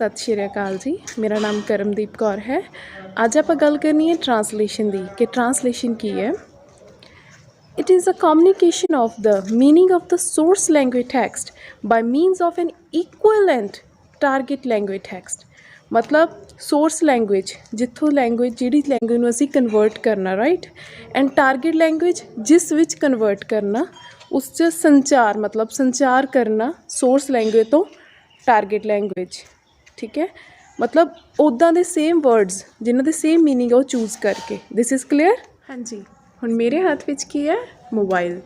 सत श्री अकाल जी। मेरा नाम करमदीप कौर है। अज आप गल करनी है ट्रांसलेशन की कि ट्रांसलेशन की है। It is a communication of the meaning of the source language text by means of an equivalent target language text. मतलब सोर्स लैंग्वेज जिथों लैंग्वेज जिहड़ी लैंग्वेज नूं असीं कन्वर्ट करना, राइट, एंड टारगेट लैंग्वेज जिस विच कन्वर्ट करना, उस च संचार मतलब संचार करना सोर्स लैंग्वेज तो टारगेट लैंग्वेज। ठीक है, मतलब उदां दे सेम वर्ड्स जिन्हां दे सेम मीनिंग वो चूज़ करके। This is clear. हाँ जी, हुण मेरे हाथ विच की है मोबाइल।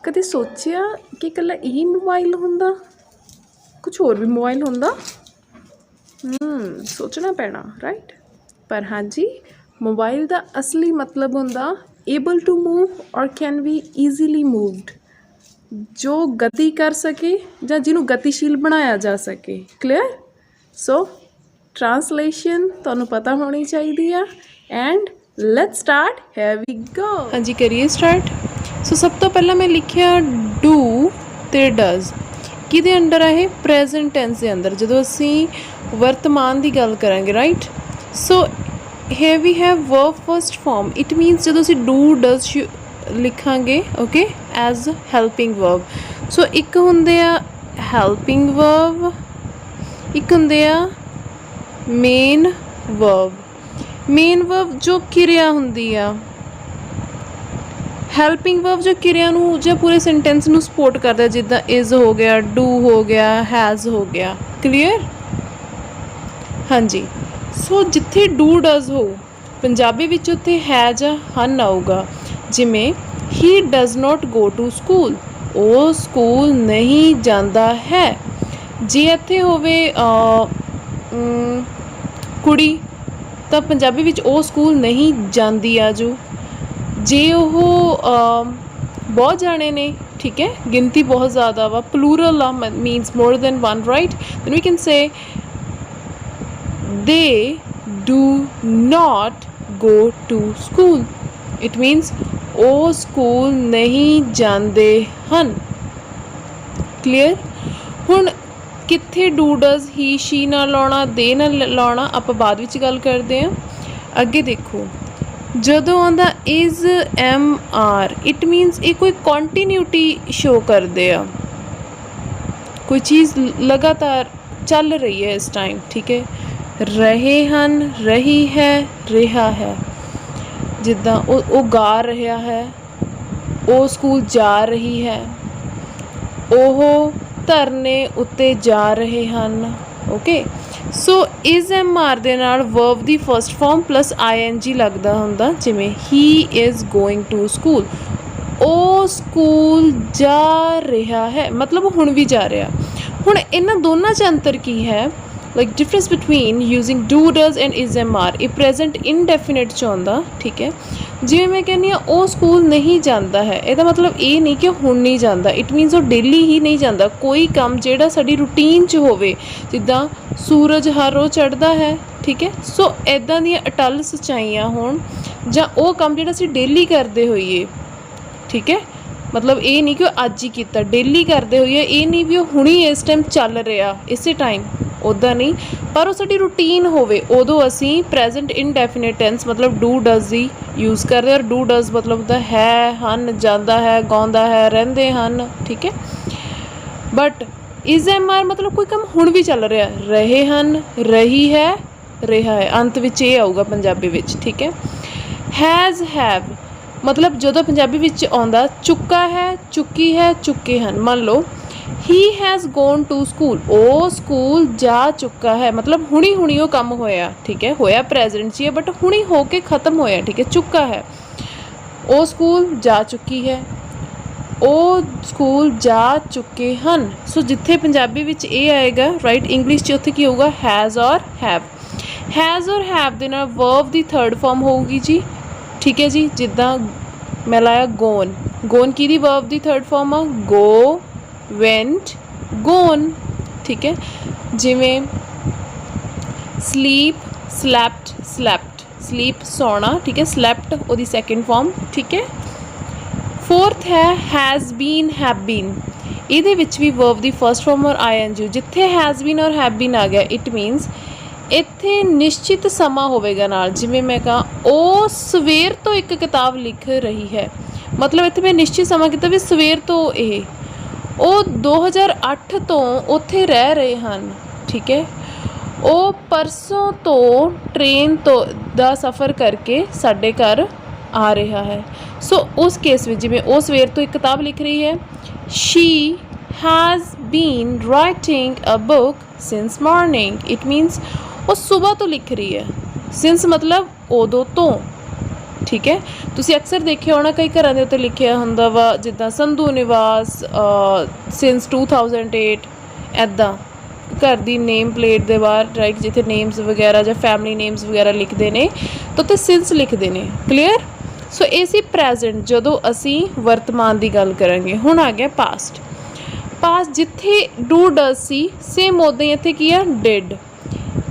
कदे सोचिया कि इकल्ला यही मोबाइल हुंदा, कुछ होर भी मोबाइल हुंदा? सोचना पैना, राइट। पर हाँ जी, मोबाइल का असली मतलब हुंदा एबल टू मूव और कैन बी ईजीली मूवड, जो गति कर सके ਜਾਂ ਜਿਹਨੂੰ गतिशील बनाया जा सके। क्लियर। सो ट्रांसलेशन तुहानू पता होनी चाहिए। And let's start, here we go. हाँ जी, करिए स्टार्ट। सो सब तो पहला मैं लिखिया डू ते डज किहदे अंडर है? प्रेजेंट टेंस के अंदर, जो असी वर्तमान की गल करांगे, right. So here we have verb first form. It means जो असी डू डज लिखांगे, okay, as helping verb. So एक हुंदे आ हैल्पिंग वर्ब, एक हुंदे आ मेन वर्ब। मेन वर्ब जो किरिया हुंदी आ, हैल्पिंग वर्ब जो किरिया नू ਜਾਂ पूरे सेंटेंस नू सपोर्ट करदा, जिद्दां इज़ हो गया, डू हो गया, हैज़ हो गया। क्लीयर। हाँ जी। सो जिथे डू डज हो पंजाबी विच उत्थे हैज़ हन आऊगा। जिमें he does not go to school, वो स्कूल नहीं जाता है। जे इत्थे होवे कुड़ी तो पंजाबी विच ओ स्कूल नहीं जाती आ जो। जे वो बहुत जाने ने, ठीक है, गिनती बहुत ज़्यादा वा, प्लूरल आ, means more than one, right, then we can say they do not go to school. It means ਉਹ ਸਕੂਲ नहीं ਜਾਂਦੇ ਹਨ। क्लीयर। ਹੁਣ ਕਿੱਥੇ डू डज ही शी ਨਾਲ ਲਾਉਣਾ, ਦੇ ਨਾਲ ਲਾਉਣਾ, ਆਪਾਂ ਬਾਅਦ ਵਿੱਚ ਗੱਲ ਕਰਦੇ ਹਾਂ। ਅੱਗੇ ਦੇਖੋ, ਜਦੋਂ ਆਉਂਦਾ is am are, it means ਇਹ ਕੋਈ ਕੰਟੀਨਿਊਟੀ ਸ਼ੋ ਕਰਦੇ ਆ, ਕੋਈ ਚੀਜ਼ ਲਗਾਤਾਰ ਚੱਲ ਰਹੀ ਹੈ ਇਸ ਟਾਈਮ। ਠੀਕ ਹੈ, ਰਹੇ ਹਨ, ਰਹੀ ਹੈ, ਰਿਹਾ ਹੈ। ਜਿੱਦਾਂ ਉਹ ਗਾ ਰਿਹਾ ਹੈ, ਉਹ ਸਕੂਲ ਜਾ ਰਹੀ ਹੈ, ਉਹ ਧਰਨੇ ਉੱਤੇ ਜਾ ਰਹੇ ਹਨ। Okay. So is am are ਦੇ ਨਾਲ ਵਰਬ ਦੀ ਫਸਟ ਫਾਰਮ ਪਲੱਸ ING ਲੱਗਦਾ ਹੁੰਦਾ। ਜਿਵੇਂ ਹੀ ਇਜ਼ ਗੋਇੰਗ ਟੂ ਸਕੂਲ, ਉਹ ਸਕੂਲ ਜਾ ਰਿਹਾ ਹੈ, ਮਤਲਬ ਹੁਣ ਵੀ ਜਾ ਰਿਹਾ। ਹੁਣ ਇਹਨਾਂ ਦੋਨਾਂ 'ਚ ਅੰਤਰ ਕੀ ਹੈ? Like difference between using do does and is am are, ये प्रेजेंट इनडेफिनेट च आउंदा। ठीक है, जिवें मैं कहनी हाँ वो स्कूल नहीं जाता है, ਇਹਦਾ मतलब ये नहीं कि हुण नहीं जाता। इट मीनस वो डेली ही नहीं जाता। कोई काम ਜਿਹੜਾ ਸਾਡੀ रूटीन च होवे, जिद्दां सूरज हर रोज़ चढ़ता है, ठीक है, सो इदां ਦੀਆਂ अटल सच्चाइयां होण ਜਾਂ ਉਹ ਕੰਮ ਜਿਹੜਾ ਅਸੀਂ डेली करते होइए। ठीक है, मतलब ये नहीं कि अज ही किया, डेली करते होइए, ये नहीं भी हुणी इस टाइम चल रहा इसे टाइम, ਉੱਦਾਂ नहीं, पर वो साडी रूटीन होवे उदों असी प्रेजेंट इनडेफिनेट टेंस मतलब डू डज ही यूज़ करते। और डू डज मतलब होता है हन, जाता है, गाउंदा है, रहंदे हन। ठीक है, बट इज एम आर मतलब कोई काम हुण भी चल रहा, रहे हन, रही है, रहा है, अंत विच ये आऊगा पंजाबी विच। ठीक है, हैज़ हैव मतलब जो पंजाबी विच आउंदा चुका है, चुकी है, चुके हैं। मान लो he has gone to school, वो स्कूल जा चुका है, मतलब हुणी हुणी वो काम होया। ठीक है, होया प्रेजेंट च है बट हुणी हो के ख़त्म होया। ठीक है, चुका है, वो स्कूल जा चुकी है, वो स्कूल जा चुके हैं। सो जिथे पंजाबी विच ये आएगा, राइट, इंग्लिश च उत्थे की होगा हैज़ और हैव। हैज़ और हैव दे नाल वर्ब दी थर्ड फॉर्म होगी जी। ठीक है जी, जिद्दां मैं लाया गोन, गोन की दी वर्ब दी थर्ड फॉर्म आ, गो, वेंट, गोन। ठीक है, जिमें स्लीप, स्लैप्ट, स्लैप्ट, स्लीप सोना। ठीक है, स्लैप्ट ओदी सेकेंड फॉर्म। ठीक है, फोर्थ है हैज़ बीन, हैव बीन। ਇਹਦੇ ਵਿੱਚ ਵੀ ਵਰਬ ਦੀ ਫਸਟ ਫਾਰਮ ਔਰ ਆਈਐਨਜੀ, ਜਿੱਥੇ ਹੈਜ਼ ਬੀਨ ਔਰ ਹੈਵ ਬੀਨ ਆ ਗਿਆ ਇਟ ਮੀਨਸ ਇੱਥੇ ਨਿਸ਼ਚਿਤ ਸਮਾਂ ਹੋਵੇਗਾ ਨਾਲ। ਜਿਵੇਂ ਮੈਂ ਕਹਾਂ ਉਹ ਸਵੇਰ ਤੋਂ ਇੱਕ ਕਿਤਾਬ ਲਿਖ ਰਹੀ ਹੈ, ਮਤਲਬ ਇੱਥੇ ਮੈਂ ਨਿਸ਼ਚਿਤ ਸਮਾਂ ਕੀਤਾ ਵੀ ਸਵੇਰ ਤੋਂ। ਇਹ ਉਹ 2008 ਤੋਂ ਉੱਥੇ ਰਹਿ ਰਹੇ ਹਨ, ਠੀਕ ਹੈ। ਉਹ ਪਰਸੋਂ ਤੋਂ ਟ੍ਰੇਨ ਤੋਂ ਦਾ ਸਫ਼ਰ ਕਰਕੇ ਸਾਡੇ ਘਰ ਆ ਰਿਹਾ ਹੈ। ਸੋ ਉਸ ਕੇਸ ਵਿੱਚ ਜਿਵੇਂ ਉਹ ਸਵੇਰ ਤੋਂ ਇੱਕ ਕਿਤਾਬ ਲਿਖ ਰਹੀ ਹੈ, she has been writing a book since morning, it means ਉਹ ਸੁਬਾਹ ਤੋਂ ਲਿਖ ਰਹੀ ਹੈ। ਸਿੰਸ ਮਤਲਬ ਉਦੋਂ ਤੋਂ, ਠੀਕ ਹੈ। ਤੁਸੀਂ ਅਕਸਰ ਦੇਖਿਆ ਹੋਣਾ ਕਈ ਘਰਾਂ ਦੇ ਉੱਤੇ ਲਿਖਿਆ ਹੁੰਦਾ ਵਾ ਜਿੱਦਾਂ ਸੰਧੂ ਨਿਵਾਸ ਸਿੰਸ 2008, ਇੱਦਾਂ ਘਰ ਦੀ ਨੇਮ ਪਲੇਟ ਦੇ ਬਾਹਰ ਰਾਈਟ ਜਿੱਥੇ ਨੇਮਸ ਵਗੈਰਾ ਜਾਂ ਫੈਮਿਲੀ ਨੇਮਸ ਵਗੈਰਾ ਲਿਖਦੇ ਨੇ ਤਾਂ ਉੱਥੇ ਸਿੰਸ ਲਿਖਦੇ ਨੇ। ਕਲੀਅਰ। ਸੋ ਇਹ ਸੀ ਪ੍ਰੈਜ਼ੈਂਟ ਜਦੋਂ ਅਸੀਂ ਵਰਤਮਾਨ ਦੀ ਗੱਲ ਕਰਾਂਗੇ। ਹੁਣ ਆ ਗਿਆ ਪਾਸਟ। ਪਾਸਟ ਜਿੱਥੇ ਡੂ ਡਜ਼ ਸੀ ਸੇਮ ਉੱਦਾਂ ਹੀ ਇੱਥੇ ਕੀ ਆ ਡਿਡ।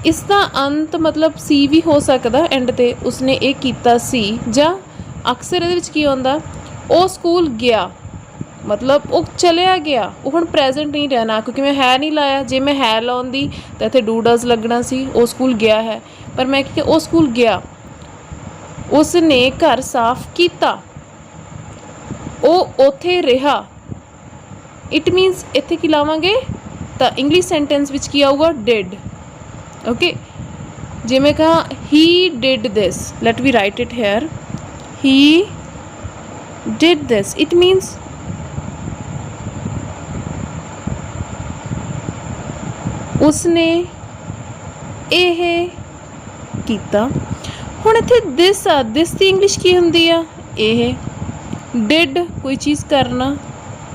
ਇਸ ਦਾ ਅੰਤ ਮਤਲਬ ਸੀ ਵੀ ਹੋ ਸਕਦਾ ਐਂਡ 'ਤੇ ਉਸਨੇ ਇਹ ਕੀਤਾ ਸੀ, ਜਾਂ ਅਕਸਰ ਇਹਦੇ ਵਿੱਚ ਕੀ ਹੁੰਦਾ ਉਹ ਸਕੂਲ ਗਿਆ ਮਤਲਬ ਉਹ ਚਲਿਆ ਗਿਆ। ਉਹ ਹੁਣ ਪ੍ਰੈਜ਼ੈਂਟ ਨਹੀਂ ਰਹਿਣਾ ਕਿਉਂਕਿ ਮੈਂ ਹੈ ਨਹੀਂ ਲਾਇਆ। ਜੇ ਮੈਂ ਹੈ ਲਾਉਂਦੀ ਤਾਂ ਇੱਥੇ ਡੂ ਡਜ਼ ਲੱਗਣਾ ਸੀ, ਉਹ ਸਕੂਲ ਗਿਆ ਹੈ। ਪਰ ਮੈਂ ਕਿ ਉਹ ਸਕੂਲ ਗਿਆ, ਉਸ ਨੇ ਘਰ ਸਾਫ਼ ਕੀਤਾ, ਉਹ ਉੱਥੇ ਰਿਹਾ। ਇਟ ਮੀਨਸ ਇੱਥੇ ਕੀ ਲਾਵਾਂਗੇ ਤਾਂ ਇੰਗਲਿਸ਼ ਸੈਂਟੈਂਸ ਵਿੱਚ ਕੀ ਆਊਗਾ ਡਿਡ। ਓਕੇ। ਜੇ ਮੈਂ ਕਹਾਂ he did this, let we write it here, he did this, it means ਉਸਨੇ ਇਹ ਕੀਤਾ। ਹੁਣ ਇੱਥੇ ਦਿਸ ਆ, ਦਿਸ ਦੀ ਇੰਗਲਿਸ਼ ਕੀ ਹੁੰਦੀ ਆ ਇਹ। ਡਿਡ ਕੋਈ ਚੀਜ਼ ਕਰਨਾ,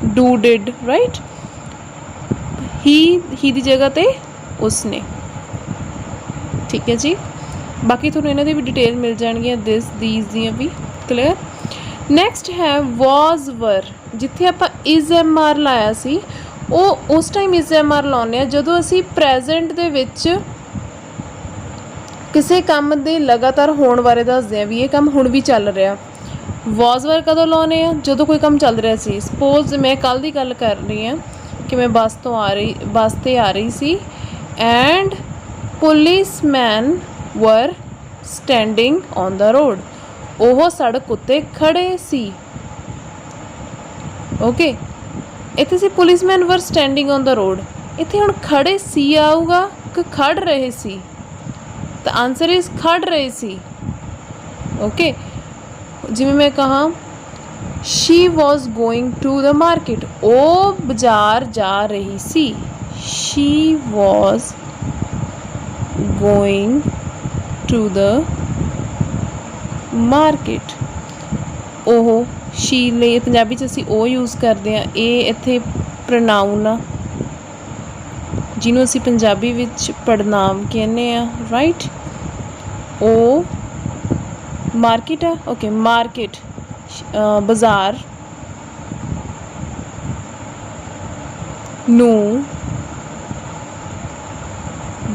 ਡੂ ਡਿਡ ਰਾਈਟ। ਹੀ ਦੀ ਜਗ੍ਹਾ ਤੇ ਉਸਨੇ, ਠੀਕ ਹੈ ਜੀ। ਬਾਕੀ ਤੁਹਾਨੂੰ ਇਹਨਾਂ ਦੀ ਵੀ ਡਿਟੇਲ ਮਿਲ ਜਾਣਗੀਆਂ ਦਿਸ ਦੀਸ ਦੀਆਂ ਵੀ। ਕਲੀਅਰ। ਨੈਕਸਟ ਹੈ ਵਾਜ਼ ਵਰ। ਜਿੱਥੇ ਆਪਾਂ ਇਜ਼ ਐਮ ਆਰ ਲਾਇਆ ਸੀ ਉਹ ਉਸ ਟਾਈਮ ਇਜ਼ ਐਮ ਆਰ ਲਾਉਂਦੇ ਹਾਂ ਜਦੋਂ ਅਸੀਂ ਪ੍ਰੈਜ਼ੈਂਟ ਦੇ ਵਿੱਚ ਕਿਸੇ ਕੰਮ ਦੇ ਲਗਾਤਾਰ ਹੋਣ ਬਾਰੇ ਦੱਸਦੇ ਹਾਂ ਵੀ ਇਹ ਕੰਮ ਹੁਣ ਵੀ ਚੱਲ ਰਿਹਾ। ਵਾਜ਼ ਵਰ ਕਦੋਂ ਲਾਉਂਦੇ ਆ ਜਦੋਂ ਕੋਈ ਕੰਮ ਚੱਲ ਰਿਹਾ ਸੀ। ਸਪੋਜ਼ ਮੈਂ ਕੱਲ੍ਹ ਦੀ ਗੱਲ ਕਰ ਰਹੀ ਹਾਂ ਕਿ ਮੈਂ ਬੱਸ 'ਤੇ ਆ ਰਹੀ ਸੀ ਐਂਡ ਪੁਲਿਸਮੈਨ ਵਰ ਸਟੈਂਡਿੰਗ ਔਨ ਦਾ ਰੋਡ। ਉਹ ਸੜਕ ਉੱਤੇ ਖੜ੍ਹੇ ਸੀ। ਓਕੇ। ਇੱਥੇ ਸੀ ਪੁਲਿਸਮੈਨ ਵਰ ਸਟੈਂਡਿੰਗ ਔਨ ਦਾ ਰੋਡ। ਇੱਥੇ ਹੁਣ ਖੜ੍ਹੇ ਸੀ ਆਊਗਾ ਕਿ ਖੜ੍ਹ ਰਹੇ ਸੀ, ਤਾਂ ਆਨਸਰ ਇਜ਼ ਖੜ੍ਹ ਰਹੇ ਸੀ। ਓਕੇ। ਜਿਵੇਂ ਮੈਂ ਕਹਾਂ she was going to the market, ਉਹ ਬਾਜ਼ਾਰ ਜਾ ਰਹੀ ਸੀ। She was going to the market. ਉਹ ਸ਼ੀ ਲਈ ਪੰਜਾਬੀ 'ਚ ਅਸੀਂ ਉਹ ਯੂਜ਼ ਕਰਦੇ ਹਾਂ। ਇਹ ਇੱਥੇ ਪ੍ਰਨਾਊਨ ਆ ਜਿਹਨੂੰ ਅਸੀਂ ਪੰਜਾਬੀ ਵਿੱਚ ਪੜਨਾਮ ਕਹਿੰਦੇ ਆ ਰਾਈਟ। ਉਹ ਮਾਰਕੀਟ ਆ। ਓਕੇ। ਮਾਰਕੀਟ ਬਾਜ਼ਾਰ ਨੂੰ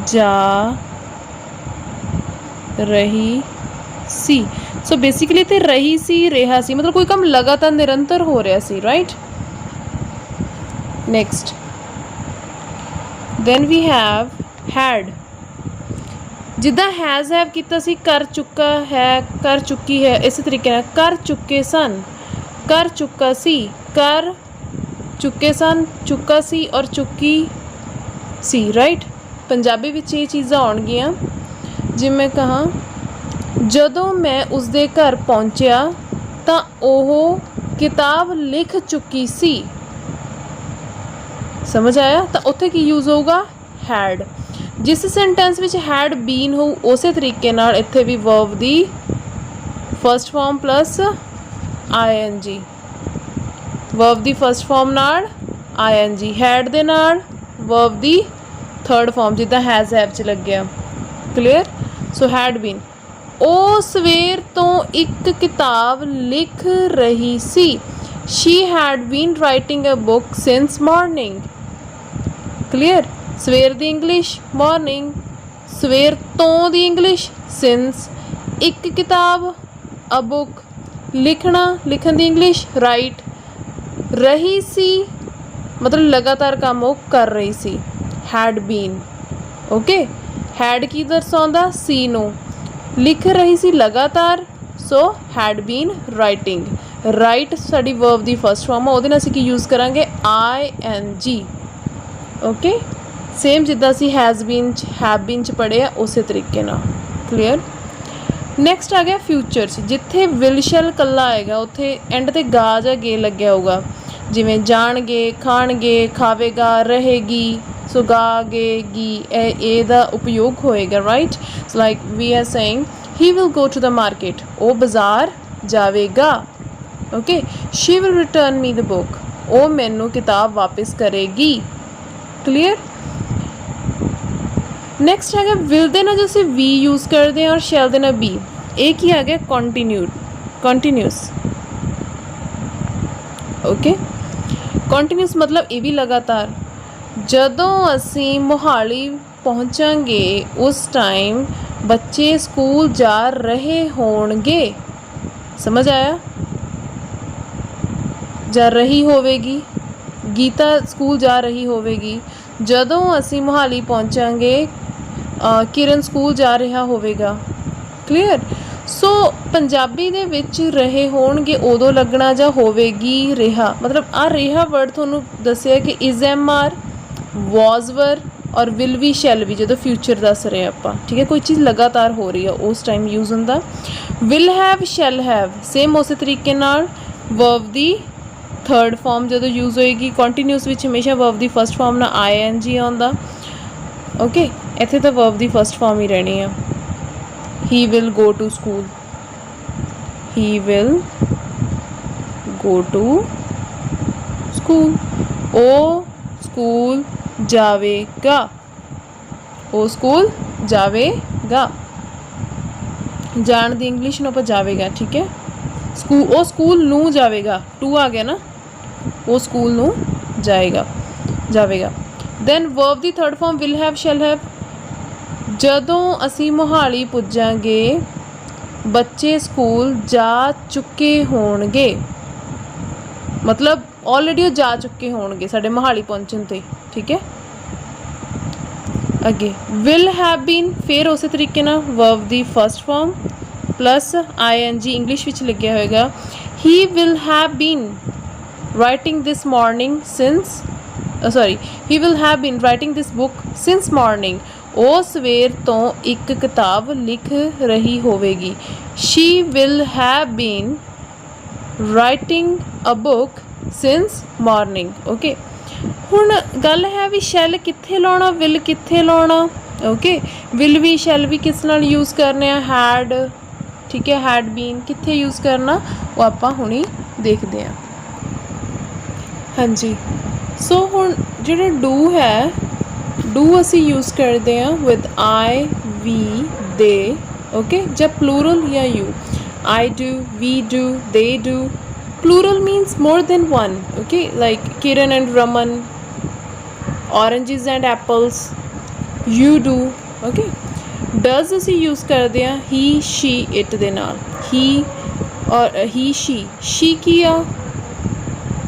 ਜਾ ਰਹੀ ਸੀ। ਸੋ ਬੇਸਿਕਲੀ ਤੇ ਰਹੀ ਸੀ, ਰਿਹਾ ਸੀ, ਮਤਲਬ ਕੋਈ ਕੰਮ ਲਗਾਤਾਰ ਨਿਰੰਤਰ ਹੋ ਰਿਹਾ ਸੀ right. Next then we have had. ਜਿੱਦਾਂ ਹੈਜ਼ ਹੈਵ ਕੀਤਾ ਸੀ ਕਰ ਚੁੱਕਾ ਹੈ, ਕਰ ਚੁੱਕੀ ਹੈ, ਇਸੇ ਤਰੀਕੇ ਨਾਲ ਕਰ ਚੁੱਕੇ ਸਨ, ਕਰ ਚੁੱਕਾ ਸੀ, ਕਰ ਚੁੱਕੇ ਸਨ, ਚੁੱਕਾ ਸੀ ਔਰ ਚੁੱਕੀ ਸੀ ਰਾਈਟ। ਪੰਜਾਬੀ ਵਿੱਚ ਇਹ ਚੀਜ਼ਾਂ ਆਉਣਗੀਆਂ। ਜਿਵੇਂ ਮੈਂ ਕਹਾਂ ਜਦੋਂ ਮੈਂ ਉਸਦੇ ਘਰ ਪਹੁੰਚਿਆ ਤਾਂ ਉਹ ਕਿਤਾਬ ਲਿਖ ਚੁੱਕੀ ਸੀ। ਸਮਝ ਆਇਆ। ਤਾਂ ਉੱਥੇ ਕੀ ਯੂਜ਼ ਹੋਊਗਾ ਹੈਡ। ਜਿਸ ਸੈਂਟੈਂਸ ਵਿੱਚ ਹੈਡ ਬੀਨ ਹੋਊ ਉਸੇ ਤਰੀਕੇ ਨਾਲ ਇੱਥੇ ਵੀ ਵਰਬ ਦੀ first form plus ING. Verb ਦੀ ਫਸਟ ਫਾਰਮ ਨਾਲ ਆਈਐਨਜੀ, ਹੈਡ ਦੇ ਨਾਲ ਵਰਬ ਦੀ ਥਰਡ ਫਾਰਮ ਜਿੱਦਾਂ ਹੈਜ਼ ਹੈਵ 'ਚ ਲੱਗਿਆ। ਕਲੀਅਰ। So had been. ਉਹ ਸਵੇਰ ਤੋਂ ਇੱਕ ਕਿਤਾਬ ਲਿਖ ਰਹੀ ਸੀ। She had been writing a book since morning. Clear. ਸਵੇਰ ਦੀ ਇੰਗਲਿਸ਼ ਮਾਰਨਿੰਗ, ਸਵੇਰ ਤੋਂ ਦੀ ਇੰਗਲਿਸ਼ ਸਿੰਸ, ਇੱਕ ਕਿਤਾਬ ਅ ਬੁੱਕ, ਲਿਖਣਾ ਲਿਖਣ ਦੀ ਇੰਗਲਿਸ਼ ਰਾਈਟ, ਰਹੀ ਸੀ मतलब लगातार काम वो कर रही सी, हैड बीन। ओके, हैड की दर्शाਉਂਦਾ ਸੀ ਨੂੰ, लिख रही सी लगातार, so had been writing. Right साडी वर्ब ਦੀ फर्स्ट फॉर्म ਆ, ਉਹਦੇ ਨਾਲ ਅਸੀਂ ਕੀ यूज़ करांगे ing। ओके, सेम जिद्दां ਅਸੀਂ हैज़ बीन हैव बीन च पढ़े आ उस तरीके नाल। क्लीयर। नैक्सट आ गया फ्यूचर च, जिथे विल शैल कल्ला आएगा उत्थे एंड ते गा जां गे लग्या होगा, जिवें जाणगे, खाणगे, खावेगा, रहेगी, सो गा गे गी एदा उपयोग होएगा। Right, so like we are saying he will go to the market, वो बाजार जावेगा। Okay, she will return me the book, वो मैनू किताब वापस करेगी। क्लीयर। नैक्सट है विल दे ना जो ਅਸੀਂ वी यूज़ करते हैं और शैल दे ना बी, एक ही आ गया कंटिन्यूस। ओके, कंटिन्यूस मतलब ये भी लगातार। जदों असी मोहाली पहुँचांगे उस टाइम बच्चे स्कूल जा रहे होणगे। समझ आया, जा रही होवेगी, गीता स्कूल जा रही होवेगी। जदों असी मोहाली पहुँचांगे किरण स्कूल जा रहा होवेगा। क्लीयर। सो पंजाबी दे विच रहे होणगे उदों लगना ਜਾਂ होवेगी ਰਿਹਾ, मतलब आ ਰਿਹਾ वर्ड ਤੁਹਾਨੂੰ ਦੱਸਿਆ कि is am are was were और विल भी शैल भी जो फ्यूचर दस रहे ਆਪਾਂ। ठीक है, कोई चीज़ लगातार हो रही है उस टाइम यूज़ ਹੁੰਦਾ। Will have shall have same उस तरीके नाल वर्ब दी थर्ड फॉर्म जो यूज़ होएगी। कॉन्टीन्यूस विच हमेशा वर्ब दी फर्स्ट फॉर्म ना ing आउंदा। ओके, इत्थे तो वर्ब दी फर्स्ट फॉर्म ही रहनी है। He will go to school, he will go to school, ओ स्कूल जावेगा, ओ स्कूल जावेगा। जान दी इंग्लिश नूं आपां जावेगा। ठीक है, स्कूल ओ स्कूल नूं जावेगा, टू आ गया ना, वो स्कूल नूं जाएगा जावेगा। दैन वर्ब दी third form will have shall have. जदों असी मोहाली पुजांगे बच्चे स्कूल जा चुके होणगे, मतलब ऑलरेडी वो जा चुके होणगे साडे मोहाली पहुंचण ते। ठीक है, अगे विल हैव बीन फिर उस तरीके ना वर्ब दी first form plus ing English विच लिखिया होएगा। He will have been writing this morning since he will have been writing this book since morning, ਉਹ ਸਵੇਰ ਤੋਂ ਇੱਕ ਕਿਤਾਬ ਲਿਖ ਰਹੀ ਹੋਵੇਗੀ। She will have been writing a book since morning. Okay, हुण गल है भी शैल कित्थे लाउणा, विल कित्थे लाउणा। ओके, विल भी शैल भी किस नाल यूज़ करने आ, हैड। ठीक है, हैड बीन कित्थे यूज़ करना वो आपां हुणी देखते हैं। हाँ जी, सो हुण जिहड़ा डू है, डू असी यूज़ करते हैं with I we they. Okay, जब प्लूरल या you, I do, we do, they do. Plural means more than one. Okay, like Kiran and Raman, oranges and apples, you do. Okay, does असी use करते हैं ही she it दे नाल, ही और ही she की आ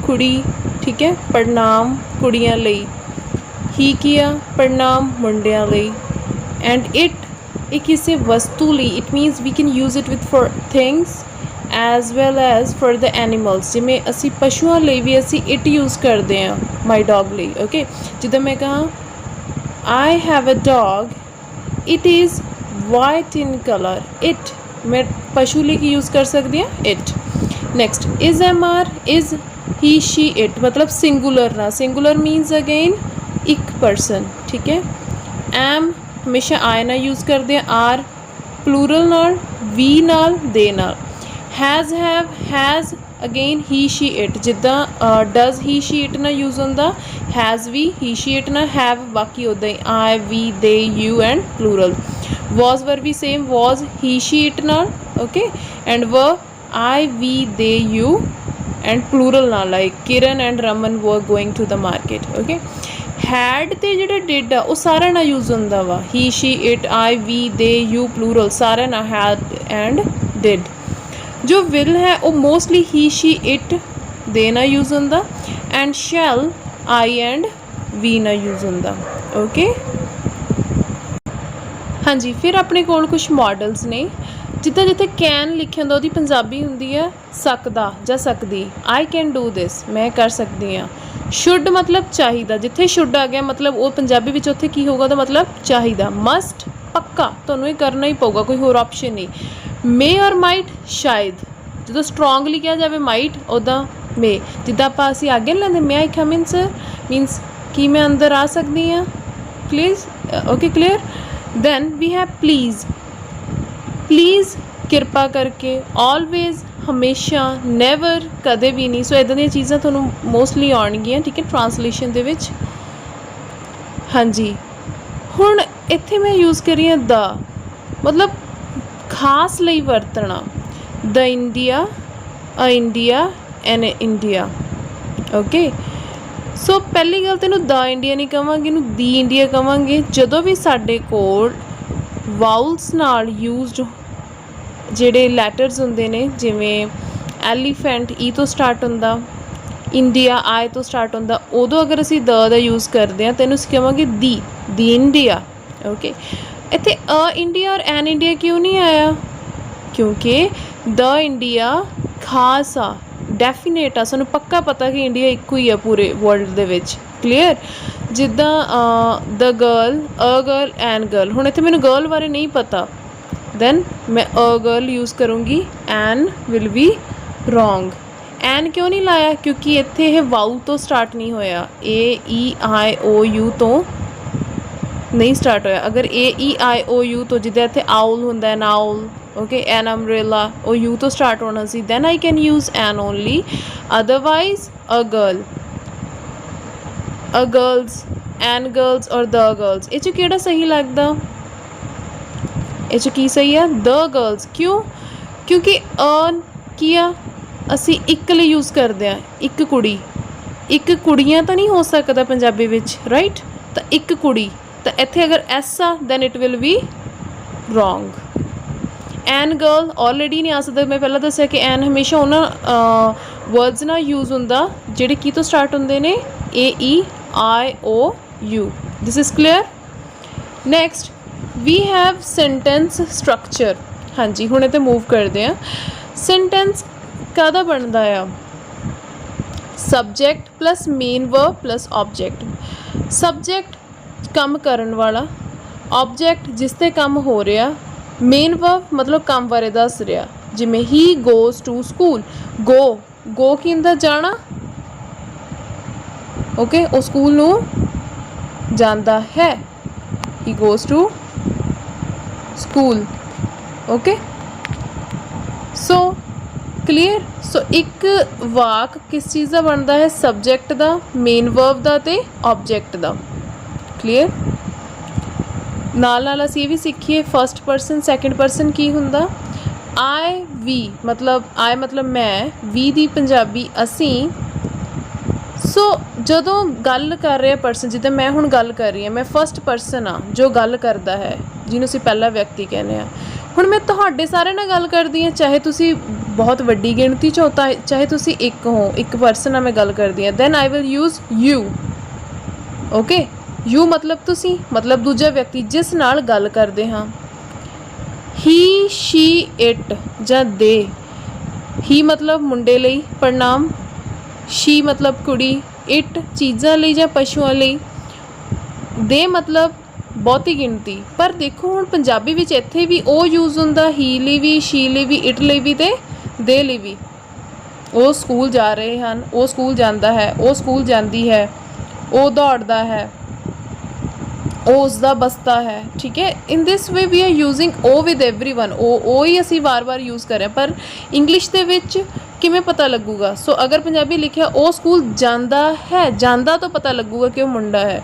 कुड़ी। ठीक है, प्रणाम कुड़ियां लई, ही किया प्रणाम मुंडियां लई। एंड इट किसी वस्तु लई, it means we can use it with for things as well as for the animals. जिमें असी पशुओं लई भी असी इट यूज़ करते हैं, माई डॉग लई। ओके, जिद्दां मैं कहा I have a dog, it is white in colour, it मैं पशु लई की यूज़ कर सकती हूँ, it. Next is am are, is he she it मतलब सिंगुलर ना, सिंगुलर मीन्स अगेन एक पर्सन। ठीक है, एम हमेशा आई ना यूज़ करते हैं, आर प्लूरल नाल, वी नाल, दे नाल। Has have, has again he she it, जिद्दां डज ही शी इट ना यूज़ होंदा, हैज़ भी ही शी इट ना, हैव बाकी उदा ही I we they you and plural. Was were भी same, was he she it नाल। Okay, and were I we they you and plural नाल, like Kiran and Raman were going to the market. Okay, had ते जिहड़ा did आ वो सारा ना use होंदा वा, he she it I we they you plural सारा ना हैड एंड डिड। जो विल है वो mostly he she it they ना यूज़ होंदा, and shall I and we ना यूज़ होंदा। ओके हाँ जी, फिर अपने कोल कुछ मॉडल्स ने जिद्दां जिथे कैन लिखिया होंदा उहदी पंजाबी हुंदी है सकदा जां सकदी। आई कैन डू दिस, मैं कर सकदी हाँ। शुड मतलब चाहिदा, जिथे शुड आ गया मतलब वो पंजाबी विच उत्थे की होगा, मतलब चाहिदा। मस्ट पक्का, तुहानूं ये करना ही पऊगा, कोई होर ऑप्शन नहीं। मे और माइट शायद, जो स्ट्रोंगली कहा जाए माइट उदा मे, जिद्दां आपां असीं आगे नहीं लैंदे मे आई कम इन सर मीनस कि मैं अंदर आ सकदी हाँ। Please okay clear. Then we have please, please किरपा करके, ऑलवेज हमेशा, नैवर कदे भी नहीं। सो इदां दी चीज़ां तुहानूं मोस्टली आउणगियां, ठीक है, ट्रांसलेशन दे विच। हाँ जी, हुण इत्थे मैं यूज़ करी हाँ द, मतलब खास लई वरतना। The India, a India, an India. Okay so पहली गल तेनू द इंडिया नहीं कहांगे, इनू दी इंडिया कहांगे जदों भी साडे कोल वाउल्स नाल यूज्ड ਜਿਹੜੇ ਲੈਟਰਸ ਹੁੰਦੇ ਨੇ, ਜਿਵੇਂ ਐਲੀਫੈਂਟ ਈ ਤੋਂ ਸਟਾਰਟ ਹੁੰਦਾ, ਇੰਡੀਆ ਆਈ ਤੋਂ ਸਟਾਰਟ ਹੁੰਦਾ, ਉਦੋਂ ਅਗਰ ਅਸੀਂ ਦ ਦਾ ਯੂਜ਼ ਕਰਦੇ ਹਾਂ ਤਾਂ ਇਹਨੂੰ ਅਸੀਂ ਕਹਾਂਗੇ ਦੀ ਇੰਡੀਆ। ਓਕੇ ਇੱਥੇ ਅ ਇੰਡੀਆ ਔਰ ਐਨ ਇੰਡੀਆ ਕਿਉਂ ਨਹੀਂ ਆਇਆ? ਕਿਉਂਕਿ ਦ ਇੰਡੀਆ ਖਾਸ ਆ, ਡੈਫੀਨੇਟ ਆ, ਸਾਨੂੰ ਪੱਕਾ ਪਤਾ ਕਿ ਇੰਡੀਆ ਇੱਕੋ ਹੀ ਆ ਪੂਰੇ ਵਰਲਡ ਦੇ ਵਿੱਚ। ਕਲੀਅਰ। ਜਿੱਦਾਂ the girl, a girl, an girl. ਹੁਣ ਇੱਥੇ ਮੈਨੂੰ ਗਰਲ ਬਾਰੇ ਨਹੀਂ ਪਤਾ, then मैं a girl यूज़ करूँगी, an will be wrong। An क्यों नहीं लाया? क्योंकि इत्थे ये वाउ तो स्टार्ट नहीं होया, ए ई आई ओ यू तो नहीं स्टार्ट होया। अगर ए ई आई ओ यू तो जिद्दां इत्थे आउल हुंदा है, नाउल, okay, an umbrella, O U तो स्टार्ट होना सी, then I can use an only. Otherwise a girl, a girls, an girls और द गर्ल्स, ये केड़ा सही लगदा? ਇਹ 'ਚ ਕੀ ਸਹੀ ਆ? The girls. ਕਿਉਂ? ਕਿਉਂਕਿ ਅ ਕੀ ਆ, ਅਸੀਂ ਇੱਕ ਲਈ ਯੂਜ਼ ਕਰਦੇ ਹਾਂ, ਇੱਕ ਕੁੜੀ। ਇੱਕ ਕੁੜੀਆਂ ਤਾਂ ਨਹੀਂ ਹੋ ਸਕਦਾ ਪੰਜਾਬੀ ਵਿੱਚ, ਰਾਈਟ? ਤਾਂ ਇੱਕ ਕੁੜੀ, ਤਾਂ ਇੱਥੇ ਅਗਰ ਐਸ ਆ then it will be wrong. An girl already ਨਹੀਂ ਆ ਸਕਦਾ, ਮੈਂ ਪਹਿਲਾਂ ਦੱਸਿਆ ਕਿ ਐਨ ਹਮੇਸ਼ਾ ਉਹਨਾਂ ਵਰਡਸ ਨਾਲ ਯੂਜ਼ ਹੁੰਦਾ ਜਿਹੜੇ ਕੀ ਤੋਂ ਸਟਾਰਟ ਹੁੰਦੇ ਨੇ, A E I O U. This is clear. Next we have sentence structure. हाँ जी, हुणे तो मूव करते हैं। सेंटेंस कादा बनता है? Subject plus main verb plus object. Subject काम करन वाला, ऑब्जैक्ट जिस ते काम हो रहा, मेन वर्ब मतलब काम बारे दस रहा, जिमें he goes to school. Go की हुंदा जाना, ओके, वो स्कूल नूं जांदा है, he goes to school. Okay so clear. So एक वाक किस चीज़ का बनता है? सबजैक्ट का, मेन वर्ब का ते ऑब्जैक्ट का। क्लीयर। नाल नाल असीं भी सीखिए फर्स्ट परसन सैकेंड परसन की हुंदा। आई वी मतलब आई मतलब मैं, वी दी पंजाबी असीं। सो जदों गल कर रहे परसन, जिद्दां मैं हुण गल कर रही हाँ, मैं फर्स्ट परसन हाँ जो गल करता है, ਜਿਹਨੂੰ ਅਸੀਂ ਪਹਿਲਾ ਵਿਅਕਤੀ ਕਹਿੰਦੇ ਹਾਂ। ਹੁਣ ਮੈਂ ਤੁਹਾਡੇ ਸਾਰਿਆਂ ਨਾਲ ਗੱਲ ਕਰਦੀ ਹਾਂ, ਚਾਹੇ ਤੁਸੀਂ ਬਹੁਤ ਵੱਡੀ ਗਿਣਤੀ 'ਚ ਹੋ, ਤਾਂ ਚਾਹੇ ਤੁਸੀਂ ਇੱਕ ਹੋ, ਇੱਕ ਪਰਸਨ ਨਾਲ ਮੈਂ ਗੱਲ ਕਰਦੀ ਹਾਂ, then I will use you. Okay, you ਮਤਲਬ ਤੁਸੀਂ, ਮਤਲਬ ਦੂਜਾ ਵਿਅਕਤੀ ਜਿਸ ਨਾਲ ਗੱਲ ਕਰਦੇ ਹਾਂ। ਹੀ, ਸ਼ੀ, ਇਟ ਜਾਂ ਦੇ। ਹੀ ਮਤਲਬ ਮੁੰਡੇ ਲਈ ਪ੍ਰਨਾਮ, ਸ਼ੀ ਮਤਲਬ ਕੁੜੀ, ਇਟ ਚੀਜ਼ਾਂ ਲਈ ਜਾਂ ਪਸ਼ੂਆਂ ਲਈ, ਦੇ ਮਤਲਬ ਬਹੁਤੀ ਗਿਣਤੀ। ਪਰ ਦੇਖੋ ਹੁਣ ਪੰਜਾਬੀ ਵਿੱਚ ਇੱਥੇ ਵੀ ਉਹ ਯੂਜ਼ ਹੁੰਦਾ, ਹੀ ਲਈ ਵੀ, ਸ਼ੀ ਲਈ ਵੀ, ਇਟ ਲਈ ਵੀ ਅਤੇ ਦੇ ਲਈ ਵੀ। ਉਹ ਸਕੂਲ ਜਾ ਰਹੇ ਹਨ, ਉਹ ਸਕੂਲ ਜਾਂਦਾ ਹੈ, ਉਹ ਸਕੂਲ ਜਾਂਦੀ ਹੈ, ਉਹ ਦੌੜਦਾ ਹੈ, ਉਹ ਉਸਦਾ ਬਸਤਾ ਹੈ। ਠੀਕ ਹੈ, ਇਨ ਦਿਸ ਵੇ ਵੀ ਆਰ ਯੂਜ਼ਿੰਗ ਉਹ ਵਿਦ ਐਵਰੀਵਨ। ਉਹ ਹੀ ਅਸੀਂ ਵਾਰ-ਵਾਰ ਯੂਜ਼ ਕਰ ਰਹੇ ਹਾਂ, ਪਰ ਇੰਗਲਿਸ਼ ਦੇ ਵਿੱਚ ਕਿਵੇਂ ਪਤਾ ਲੱਗੂਗਾ? ਸੋ ਅਗਰ ਪੰਜਾਬੀ ਲਿਖਿਆ ਉਹ ਸਕੂਲ ਜਾਂਦਾ ਹੈ, ਜਾਂਦਾ ਤੋਂ ਪਤਾ ਲੱਗੂਗਾ ਕਿ ਉਹ ਮੁੰਡਾ ਹੈ।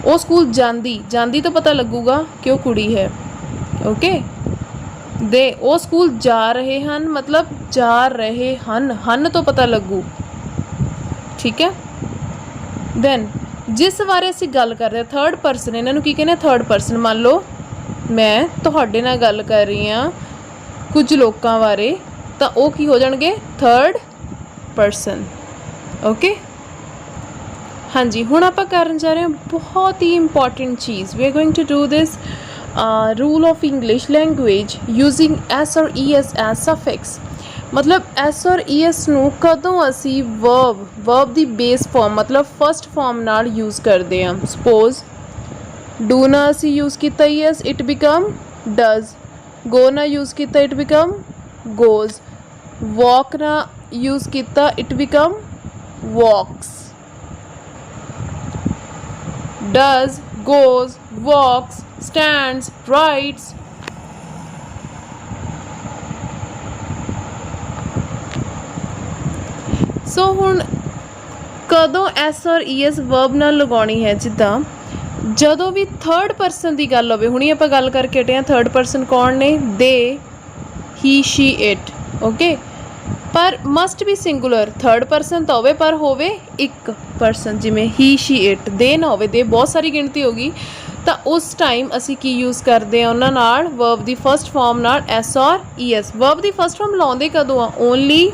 ਉਹ ਸਕੂਲ ਜਾਂਦੀ ਤੋਂ ਪਤਾ ਲੱਗੂਗਾ ਕਿ ਉਹ ਕੁੜੀ ਹੈ। ਓਕੇ, ਦੇ ਉਹ ਸਕੂਲ ਜਾ ਰਹੇ ਹਨ ਮਤਲਬ ਜਾ ਰਹੇ ਹਨ ਤੋਂ ਪਤਾ ਲੱਗੂ। ਠੀਕ ਹੈ। ਦੈਨ ਜਿਸ ਬਾਰੇ ਅਸੀਂ ਗੱਲ ਕਰ ਰਹੇ ਥਰਡ ਪਰਸਨ, ਇਹਨਾਂ ਨੂੰ ਕੀ ਕਹਿੰਦੇ? Third person. ਮੰਨ ਲਓ ਮੈਂ ਤੁਹਾਡੇ ਨਾਲ ਗੱਲ ਕਰ ਰਹੀ ਹਾਂ ਕੁਝ ਲੋਕਾਂ ਬਾਰੇ, ਤਾਂ ਉਹ ਕੀ ਹੋ ਜਾਣਗੇ? Third person. ਓਕੇ हाँ जी, हुण आपां करन जा रहे हैं बहुत ही इंपॉर्टेंट चीज़। We are going to do this rule of English language using S और ई एस एज सफिक्स। मतलब एस और ई एस ਨੂੰ ਕਦੋਂ ਅਸੀਂ वर्ब ਦੀ बेस फॉर्म मतलब फर्स्ट फॉर्म ਨਾਲ यूज़ करते हैं। सपोज डू ना ਅਸੀਂ यूज़ किया ES, it become does. Go ना यूज़ किया, इट बिकम गोज। वॉक ना यूज़ किया, it become walks. Does, goes, walks, stands, writes. So ਹੁਣ ਕਦੋਂ ਐਸ ਔਰ ਈ ਐਸ ਵਰਬ ਨਾਲ ਲਗਾਉਣੀ ਹੈ, ਜਿੱਦਾਂ ਜਦੋਂ ਵੀ ਥਰਡ ਪਰਸਨ ਦੀ ਗੱਲ ਹੋਵੇ। ਹੁਣੀ ਆਪਾਂ ਗੱਲ ਕਰਕੇ ਹਟੇ ਹਾਂ ਥਰਡ ਪਰਸਨ ਕੌਣ ਨੇ, ਦੇ, ਹੀ, ਸ਼ੀ, ਇਟ। ਓਕੇ, ਪਰ ਮਸਟ ਵੀ ਸਿੰਗੂਲਰ। ਥਰਡ ਪਰਸਨ ਤਾਂ ਹੋਵੇ ਪਰ ਹੋਵੇ ਇੱਕ ਪਰਸਨ, ਜਿਵੇਂ ਹੀ, ਸ਼ੀ, ਇਟ। ਦੇ ਨਾ ਹੋਵੇ, ਦੇ ਬਹੁਤ ਸਾਰੀ ਗਿਣਤੀ ਹੋ ਗਈ, ਤਾਂ ਉਸ ਟਾਈਮ ਅਸੀਂ ਕੀ ਯੂਜ਼ ਕਰਦੇ ਹਾਂ ਉਹਨਾਂ ਨਾਲ, ਵਰਬ ਦੀ ਫਸਟ ਫਾਰਮ ਨਾਲ ਐਸ ਔਰ ਈ ਐਸ। ਵਰਬ ਦੀ ਫਸਟ ਫਾਰਮ ਲਾਉਂਦੇ ਕਦੋਂ ਆ, ਓਨਲੀ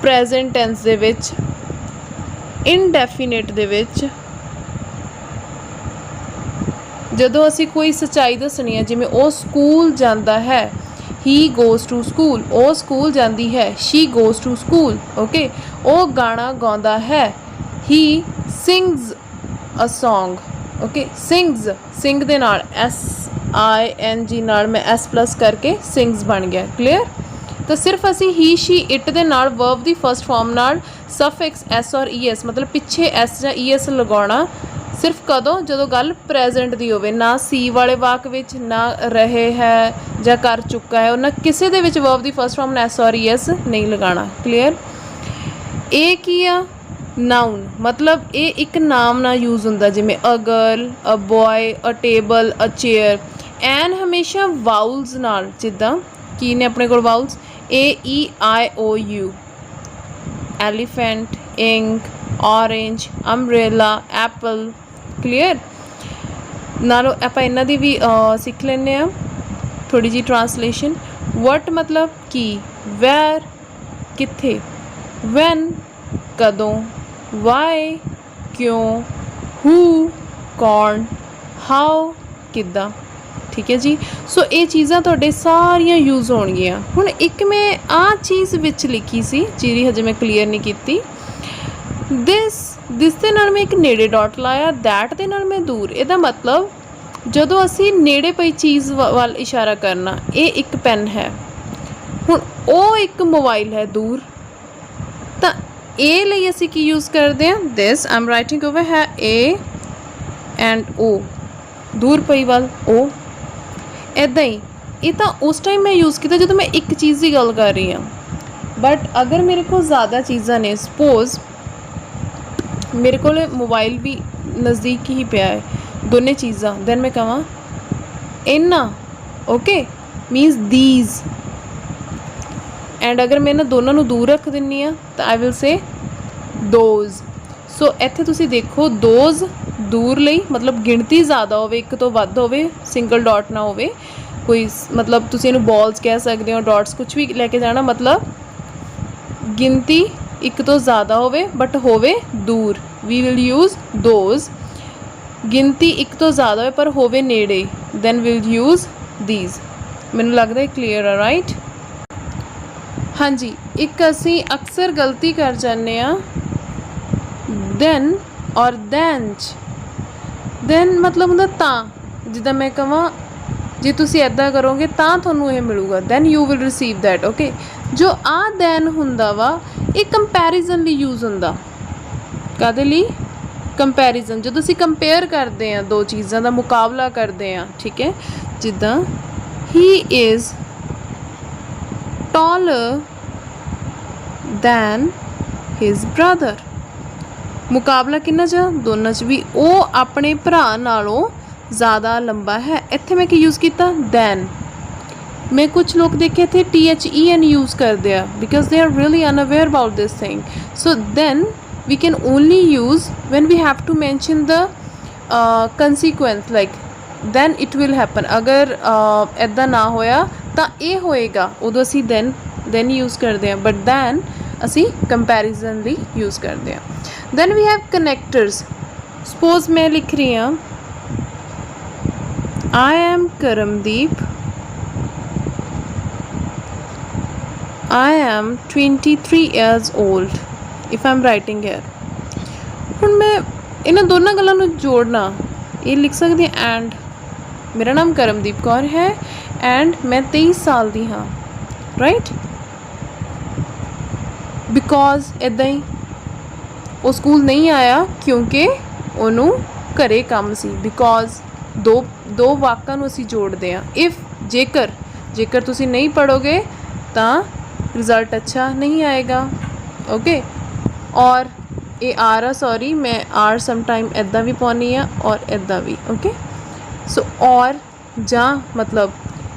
ਪ੍ਰੈਜ਼ੈਂਟ ਟੈਂਸ ਦੇ ਵਿੱਚ, ਇਨਡੈਫੀਨਿਟ ਦੇ ਵਿੱਚ। ਜਦੋਂ ਅਸੀਂ ਕੋਈ ਸੱਚਾਈ ਦੱਸਣੀ ਹੈ, ਜਿਵੇਂ ਉਹ ਸਕੂਲ ਜਾਂਦਾ ਹੈ, he goes to school। ਉਹ ਸਕੂਲ ਜਾਂਦੀ ਹੈ, she goes to school। Okay, ਉਹ ਗਾਣਾ ਗਾਉਂਦਾ ਹੈ, he sings a song। Okay, sings, sing ਦੇ ਨਾਲ SING ਨਾਲ ਮੈਂ S ਪਲੱਸ ਕਰਕੇ sings ਬਣ ਗਿਆ। ਕਲੀਅਰ? ਤਾਂ ਸਿਰਫ ਅਸੀਂ he, she, it ਦੇ ਨਾਲ verb ਦੀ ਫਸਟ ਫਾਰਮ ਨਾਲ ਸਫਿਕਸ S ਔਰ ES ਮਤਲਬ ਪਿੱਛੇ S ਜਾਂ ES ਲਗਾਉਣਾ। ਸਿਰਫ ਕਦੋਂ, ਜਦੋਂ ਗੱਲ ਪ੍ਰੈਜ਼ੈਂਟ ਦੀ ਹੋਵੇ, ਨਾ ਸੀ ਵਾਲੇ ਵਾਕ ਵਿੱਚ, ਨਾ ਰਹੇ ਹੈ ਜਾਂ ਕਰ ਚੁੱਕਾ ਹੈ, ਉਹਨਾਂ ਕਿਸੇ ਦੇ ਵਿੱਚ ਵਰਬ ਦੀ ਫਸਟ ਫਾਰਮ ਐਸ ਔਰ ਈ ਐਸ ਨਹੀਂ ਲਗਾਉਣਾ। ਕਲੀਅਰ? ਇਹ ਕੀ ਆ, ਨਾਊਨ। ਮਤਲਬ ਇਹ ਇੱਕ ਨਾਮ ਨਾਲ ਯੂਜ਼ ਹੁੰਦਾ, ਜਿਵੇਂ a girl, a boy, a table, a chair. An ਹਮੇਸ਼ਾ ਵਾਊਲਸ ਨਾਲ, ਜਿੱਦਾਂ ਕੀ ਨੇ ਆਪਣੇ ਕੋਲ vowels, AEIOU, elephant, ink, orange, umbrella, apple. Clear? नालों आप इन्हां दी भी सीख लैंदे आ थोड़ी जी ट्रांसलेशन। वट मतलब की, वैर कित्थे, वैन कदों, वाई क्यों, हू कौन, हाउ किद्दां। ठीक है जी। सो ये चीज़ां तुहाडे सारियां यूज़ होणगियां। हुण एक मैं आ चीज़ विच लिखी सी जिहड़ी हजे मैं क्लीयर नहीं कीती। दिस ਦੇ ਨਾਲ ਮੈਂ ਇੱਕ ਨੇੜੇ ਡਾਟ ਲਾਇਆ, ਦੈਟ ਦੇ ਨਾਲ ਮੈਂ ਦੂਰ। ਇਹਦਾ ਮਤਲਬ ਜਦੋਂ ਅਸੀਂ ਨੇੜੇ ਪਈ ਚੀਜ਼ ਵੱਲ ਇਸ਼ਾਰਾ ਕਰਨਾ। ਇਹ ਇੱਕ ਪੈਨ ਹੈ, ਹੁਣ ਉਹ ਇੱਕ ਮੋਬਾਈਲ ਹੈ ਦੂਰ, ਤਾਂ ਇਹ ਲਈ ਅਸੀਂ ਕੀ ਯੂਜ਼ ਕਰਦੇ ਹਾਂ, ਦਿਸ ਆਈ ਐਮ ਰਾਈਟਿੰਗ ਓਵਰ ਹੈ A ਐਂਡ O, ਦੂਰ ਪਈ ਵੱਲ O। ਇੱਦਾਂ ਹੀ ਇਹ ਤਾਂ ਉਸ ਟਾਈਮ ਮੈਂ ਯੂਜ਼ ਕੀਤਾ ਜਦੋਂ ਮੈਂ ਇੱਕ ਚੀਜ਼ ਦੀ ਗੱਲ ਕਰ ਰਹੀ ਹਾਂ। ਬਟ ਅਗਰ ਮੇਰੇ ਕੋਲ ਜ਼ਿਆਦਾ ਚੀਜ਼ਾਂ ਨੇ, ਸਪੋਜ਼ मेरे को मोबाइल भी नज़दीक ही पिया है, दोने चीज़ा, दैन मैं कहाँ इन्ना। Okay, मीनस these. एंड अगर मैं इन्हां दोनों नूं दूर रख दिन्नी आ तो आई विल से दोज। सो इत्थे तुसीं देखो, दोज दूर लई मतलब गिणती ज़्यादा होवे, एक तो वध होवे, सिंगल डॉट ना होवे कोई, मतलब तुसीं इहनूं बॉल्स कह सकदे हो, डॉट्स कुछ भी लैके जाना, मतलब गिनती एक तो ज़्यादा होवे बट होवे दूर, वी विल यूज़ दोज। गिनती एक तो ज़्यादा होवे पर होवे नेड़े, दैन विल यूज़ दीज। मैनूं लगदा है क्लीयर है, राइट? हाँ जी, एक असी अक्सर गलती कर जाने आ दैन और दैंच। दैन मतलब हुंदा तां, जिद्दां मैं कहां जे तुसीं इदां करोगे तां तुहानूं इह मिलूगा, then you will receive that. Okay, जो आ दैन हुंदा वा ਇਹ ਕੰਪੈਰੀਜ਼ਨ ਲਈ ਯੂਜ਼ ਹੁੰਦਾ। ਕਾਹਦੇ ਲਈ? ਕੰਪੈਰੀਜ਼ਨ। ਜਦੋਂ ਅਸੀਂ ਕੰਪੇਅਰ ਕਰਦੇ ਹਾਂ, ਦੋ ਚੀਜ਼ਾਂ ਦਾ ਮੁਕਾਬਲਾ ਕਰਦੇ ਹਾਂ, ਠੀਕ ਹੈ, ਜਿੱਦਾਂ he is taller than his brother. ਮੁਕਾਬਲਾ ਕਿੰਨਾ 'ਚ? ਦੋਨਾਂ 'ਚ ਵੀ। ਉਹ ਆਪਣੇ ਭਰਾ ਨਾਲੋਂ ज़्यादा लंबा है। इत्थे मैं की यूज़ किया, दैन। मैं कुछ लोग देखे थे THEN यूज़ कर दिया because they are really unaware about this thing. So then we can only use when we have to mention the consequence, like then it will happen. अगर इदा ना होया तो ये होएगा, उदों असी then यूज़ करते हैं, but then असी कंपैरिजन लिए यूज़ करते हैं। Then we have connectors. Suppose मैं लिख रही हूँ I am Karamdeep. I am 23 years old. If I'm writing here. ਹੁਣ मैं ਇਹਨਾਂ ਦੋਨਾਂ ਗੱਲਾਂ ਨੂੰ ਜੋੜਨਾ ਇਹ ਲਿਖ ਸਕਦੀ ਹਾਂ ਐਂਡ ਮੇਰਾ ਨਾਮ ਕਰਮਦੀਪ ਕੌਰ ਹੈ ਐਂਡ ਮੈਂ 23 ਸਾਲ ਦੀ ਹਾਂ ਰਾਈਟ ਬਿਕੋਜ਼ ਇੱਦਾਂ ਹੀ ਉਹ ਸਕੂਲ ਨਹੀਂ ਆਇਆ ਕਿਉਂਕਿ ਉਹਨੂੰ ਘਰੇ ਕੰਮ ਸੀ ਬਿਕੋਜ਼ ਦੋ ਵਾਕਾਂ ਨੂੰ ਅਸੀਂ ਜੋੜਦੇ ਹਾਂ ਇਫ ਜੇਕਰ ਤੁਸੀਂ ਨਹੀਂ ਪੜ੍ਹੋਗੇ ਤਾਂ ਰਿਜ਼ਲਟ ਅੱਛਾ ਨਹੀਂ ਆਏਗਾ ਓਕੇ ਔਰ ਇਹ ਆਰ ਆ ਸੌਰੀ ਮੈਂ ਆਰ ਸਮਟਾਈਮ ਇੱਦਾਂ ਵੀ ਪਾਉਂਦੀ ਹਾਂ ਔਰ ਇੱਦਾਂ ਵੀ ਓਕੇ ਸੋ ਔਰ ਜਾਂ ਮਤਲਬ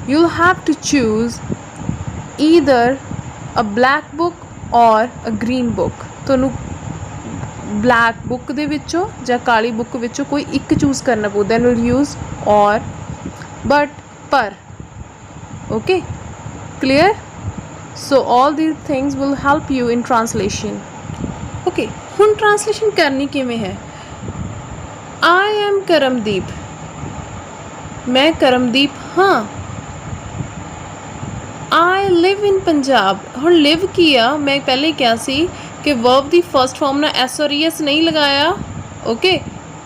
you have to choose either a black book or a green book ਤੁਹਾਨੂੰ ਬਲੈਕ ਬੁੱਕ ਦੇ ਵਿੱਚੋਂ ਜਾਂ ਕਾਲੀ ਬੁੱਕ ਵਿੱਚੋਂ ਕੋਈ ਇੱਕ ਚੂਜ਼ ਕਰਨਾ ਪਊ ਦੈਨ ਵਿਲ ਯੂਜ਼ ਔਰ ਬਟ ਪਰ okay clear so all these things will help you in translation okay ਹੁਣ translation ਕਰਨੀ ਕਿਵੇਂ ਹੈ I am ਕਰਮਦੀਪ ਮੈਂ ਕਰਮਦੀਪ ਹਾਂ I live in ਪੰਜਾਬ ਹੁਣ live ਕੀ ਆ ਮੈਂ ਪਹਿਲੇ ਕਿਹਾ ਸੀ ਕਿ verb ਦੀ ਫਸਟ ਫਾਰਮ ਨਾਲ s ਔਰ es ਨਹੀਂ ਲਗਾਇਆ ਓਕੇ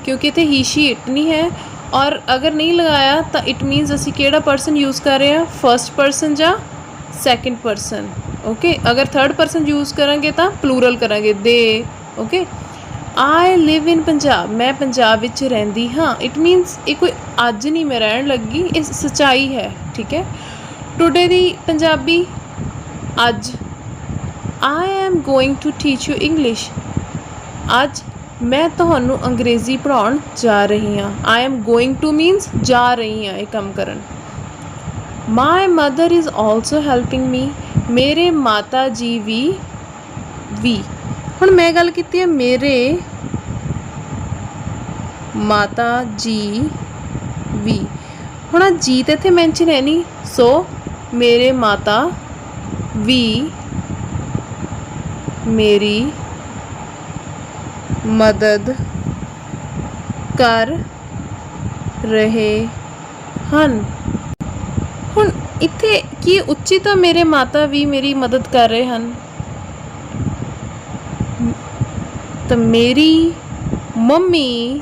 ਕਿਉਂਕਿ ਇੱਥੇ he she it ਨਹੀਂ ਹੈ ਔਰ ਅਗਰ ਨਹੀਂ ਲਗਾਇਆ ਤਾਂ ਇਟ ਮੀਨਸ ਅਸੀਂ ਕਿਹੜਾ ਪਰਸਨ ਯੂਜ਼ ਕਰ ਰਹੇ ਹਾਂ ਫਸਟ ਪਰਸਨ ਜਾਂ ਸੈਕਿੰਡ ਪਰਸਨ ਓਕੇ ਅਗਰ ਥਰਡ ਪਰਸਨ ਯੂਜ਼ ਕਰਾਂਗੇ ਤਾਂ ਪਲੂਰਲ ਕਰਾਂਗੇ ਦੇ ਓਕੇ ਆਈ ਲਿਵ ਇਨ ਪੰਜਾਬ ਮੈਂ ਪੰਜਾਬ ਵਿੱਚ ਰਹਿੰਦੀ ਹਾਂ ਇਟ ਮੀਨਸ ਇਹ ਕੋਈ ਅੱਜ ਨਹੀਂ ਮੈਂ ਰਹਿਣ ਲੱਗੀ ਇਹ ਸੱਚਾਈ ਹੈ ਠੀਕ ਹੈ ਟੁਡੇ ਦੀ ਪੰਜਾਬੀ ਅੱਜ I am going to teach you English ਅੱਜ ਮੈਂ ਤੁਹਾਨੂੰ ਅੰਗਰੇਜ਼ੀ ਪੜ੍ਹਾਉਣ ਜਾ ਰਹੀ ਹਾਂ I am going to means ਜਾ ਰਹੀ ਹਾਂ ਇਹ ਕੰਮ ਕਰਨ my mother is also helping me ਮੇਰੇ ਮਾਤਾ ਜੀ ਵੀ ਹੁਣ ਮੈਂ ਗੱਲ ਕੀਤੀ ਹੈ ਮੇਰੇ ਮਾਤਾ ਜੀ ਵੀ ਹੁਣ ਆ ਜੀ ਤਾਂ ਇੱਥੇ ਮੈਂਸ਼ਨ ਹੈ ਨਹੀਂ ਸੋ ਮੇਰੇ ਮਾਤਾ ਵੀ ਮੇਰੀ ਮਦਦ ਕਰ ਰਹੇ ਹਨ ਹੁਣ ਇੱਥੇ ਕੀ ਉੱਚੀ ਤਾਂ ਮੇਰੇ ਮਾਤਾ ਵੀ ਮੇਰੀ ਮਦਦ ਕਰ ਰਹੇ ਹਨ ਤਾਂ ਮੇਰੀ mummy